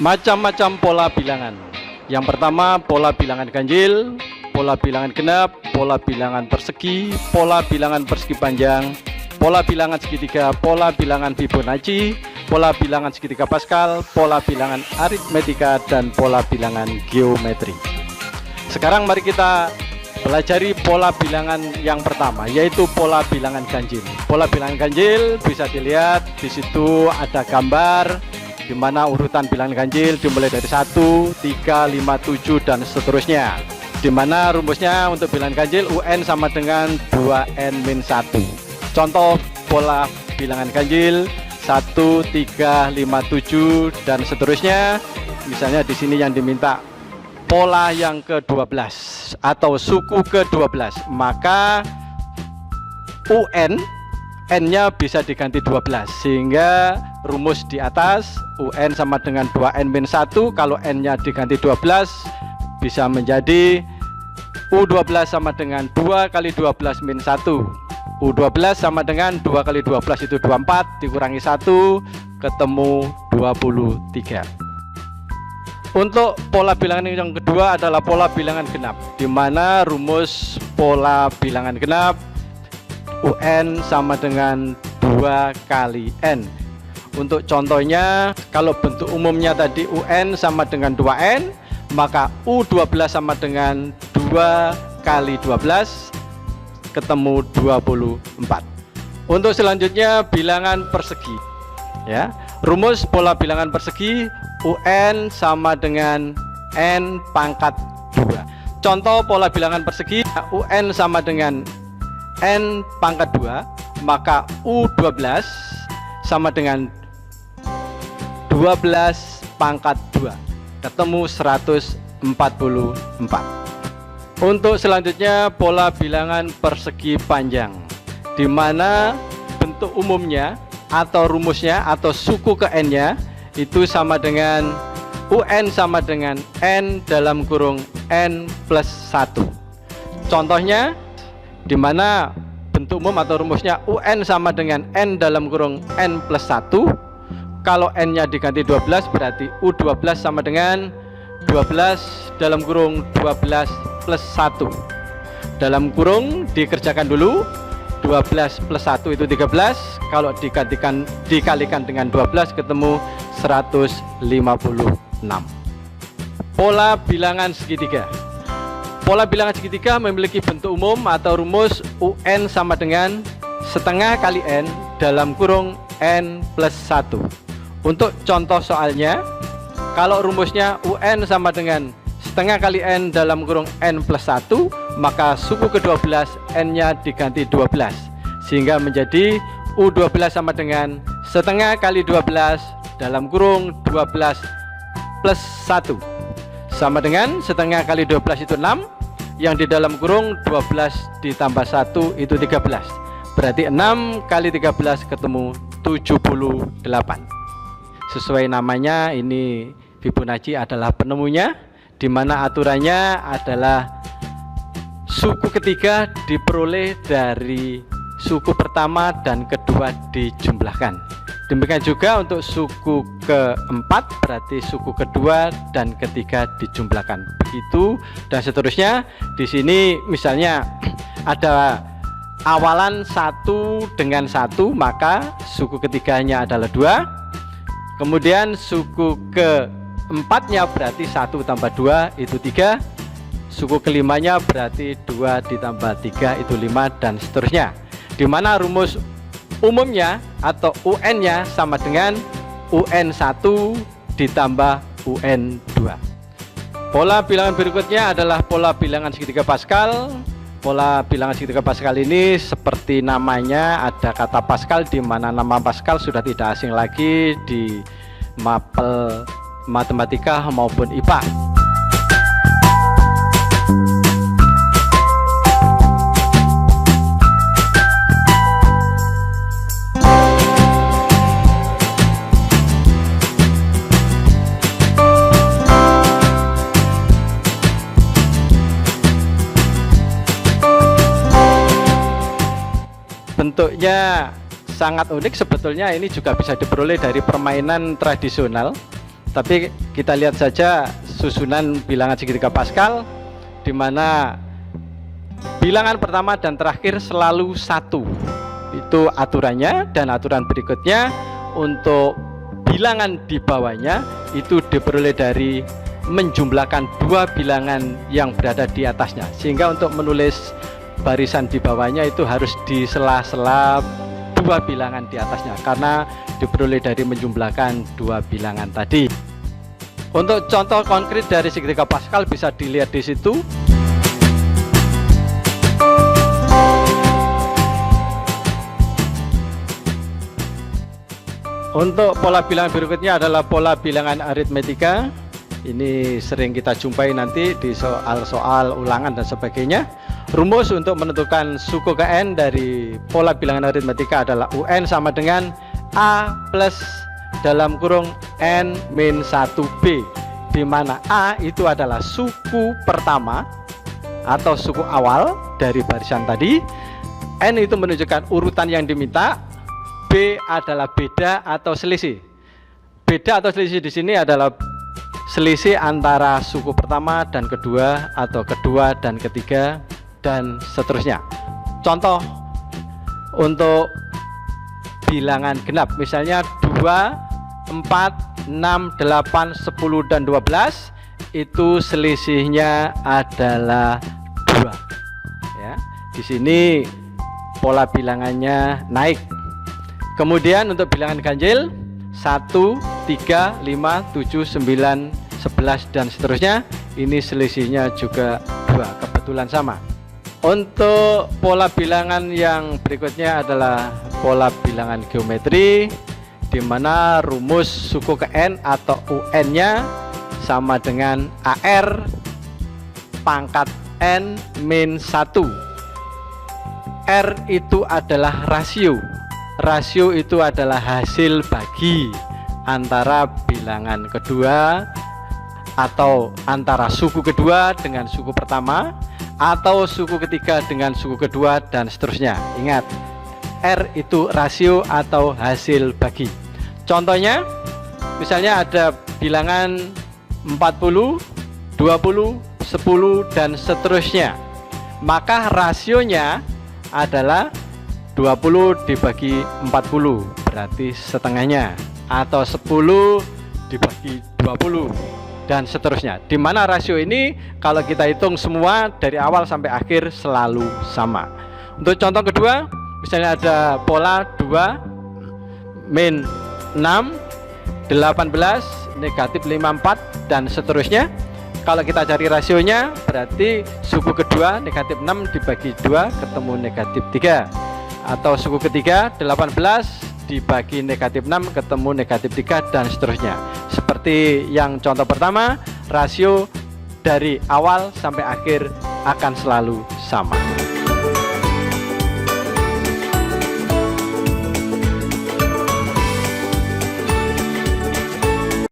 Macam-macam pola bilangan. Yang pertama, pola bilangan ganjil, pola bilangan genap, pola bilangan persegi, pola bilangan persegi panjang, pola bilangan segitiga, pola bilangan Fibonacci, pola bilangan segitiga Pascal, pola bilangan aritmetika, dan pola bilangan geometri. Sekarang mari kita pelajari pola bilangan yang pertama, yaitu pola bilangan ganjil. Pola bilangan ganjil bisa dilihat di situ ada gambar di mana urutan bilangan ganjil dimulai dari 1, 3, 5, 7 dan seterusnya. Di mana rumusnya untuk bilangan ganjil UN sama dengan 2n-1. Contoh pola bilangan ganjil 1, 3, 5, 7 dan seterusnya. Misalnya di sini yang diminta pola yang ke-12 atau suku ke-12, maka UN N-nya bisa diganti 12, sehingga rumus di atas UN sama dengan 2n-1. Kalau N-nya diganti 12 bisa menjadi U12 sama dengan 2 kali 12 min 1. U12 sama dengan 2 kali 12 itu 24, dikurangi 1 ketemu 23. Untuk pola bilangan yang kedua adalah pola bilangan genap, di mana rumus pola bilangan genap UN sama dengan 2 kali N. Untuk contohnya, kalau bentuk umumnya tadi UN sama dengan 2N, maka U12 sama dengan 2 kali 12 ketemu 24. Untuk selanjutnya bilangan persegi, ya. Rumus pola bilangan persegi UN sama dengan N pangkat 2. Contoh pola bilangan persegi UN sama dengan N pangkat 2, maka U12 sama dengan 12 pangkat 2 ketemu 144. Untuk selanjutnya pola bilangan persegi panjang, di mana bentuk umumnya atau rumusnya atau suku ke N-nya itu sama dengan UN sama dengan N dalam kurung N plus 1. Contohnya, di mana bentuk umum atau rumusnya UN sama dengan N dalam kurung N plus 1. Kalau N-nya diganti 12 berarti U12 sama dengan 12 dalam kurung 12 plus 1. Dalam kurung dikerjakan dulu, 12 plus 1 itu 13. Kalau dikalikan dengan 12 ketemu 156. Pola bilangan segitiga. Pola bilangan segitiga memiliki bentuk umum atau rumus UN sama dengan setengah kali N dalam kurung N plus 1. Untuk contoh soalnya, kalau rumusnya UN sama dengan setengah kali N dalam kurung N plus 1, maka suku ke-12 N-nya diganti 12, sehingga menjadi U12 sama dengan setengah kali 12 dalam kurung 12 plus 1 sama dengan setengah kali 12 itu 6, yang di dalam kurung 12 ditambah 1 itu 13. Berarti 6 kali 13 ketemu 78. Sesuai namanya, ini Fibonacci adalah penemunya, di mana aturannya adalah suku ketiga diperoleh dari suku pertama dan kedua dijumlahkan. Demikian juga untuk suku keempat, berarti suku kedua dan ketiga dijumlahkan. Begitu dan seterusnya. Di sini misalnya ada awalan 1 dengan 1, maka suku ketiganya adalah 2. Kemudian suku keempatnya berarti 1 tambah 2 itu 3. Suku kelimanya berarti 2 ditambah 3 itu 5 dan seterusnya. Di mana rumus umumnya atau UN-nya sama dengan UN1 ditambah UN2. Pola bilangan berikutnya adalah pola bilangan segitiga Pascal. Pola bilangan segitiga Pascal ini seperti namanya ada kata Pascal, di mana nama Pascal sudah tidak asing lagi di mapel matematika maupun IPA. Bentuknya sangat unik sebetulnya. Ini juga bisa diperoleh dari permainan tradisional, Tapi kita lihat saja susunan bilangan segitiga Pascal, di mana bilangan pertama dan terakhir selalu 1. Itu aturannya, dan aturan berikutnya untuk bilangan di bawahnya itu diperoleh dari menjumlahkan 2 bilangan yang berada di atasnya, sehingga untuk menulis barisan di bawahnya itu harus di sela-sela 2 bilangan di atasnya, karena diperoleh dari menjumlahkan 2 bilangan tadi. Untuk contoh konkret dari segitiga Pascal bisa dilihat di situ. Untuk pola bilangan berikutnya adalah pola bilangan aritmetika. Ini sering kita jumpai nanti di soal-soal ulangan dan sebagainya. Rumus untuk menentukan suku Kn dari pola bilangan aritmetika adalah UN sama dengan A plus dalam kurung N min 1B, di mana A itu adalah suku pertama atau suku awal dari barisan tadi, N itu menunjukkan urutan yang diminta, B adalah beda atau selisih. Beda atau selisih di sini adalah selisih antara suku pertama dan kedua, atau kedua dan ketiga, dan seterusnya. Contoh untuk bilangan genap, misalnya 2, 4, 6, 8, 10, dan 12, itu selisihnya adalah 2. Ya, di sini pola bilangannya naik. Kemudian untuk bilangan ganjil 1, 3, 5, 7, 9, 11, dan seterusnya, ini selisihnya juga 2, kebetulan sama. Untuk pola bilangan yang berikutnya adalah pola bilangan geometri, di mana rumus suku Kn atau UN-nya sama dengan AR pangkat N min 1. R itu adalah rasio. Rasio itu adalah hasil bagi antara bilangan kedua, atau antara suku kedua dengan suku pertama, atau suku ketiga dengan suku kedua, dan seterusnya. Ingat, R itu rasio atau hasil bagi. Contohnya, misalnya ada bilangan 40, 20, 10, dan seterusnya. Maka rasionya adalah 20 dibagi 40, berarti setengahnya, atau 10 dibagi 20, dan seterusnya. Di mana rasio ini kalau kita hitung semua dari awal sampai akhir selalu sama. Untuk contoh kedua, misalnya ada pola 2 min 6, 18, negatif 54, dan seterusnya. Kalau kita cari rasionya, berarti suku kedua negatif 6 dibagi 2 ketemu negatif 3, atau suku ketiga 18 dibagi negatif 6 ketemu negatif 3, dan seterusnya. Seperti yang contoh pertama, rasio dari awal sampai akhir akan selalu sama.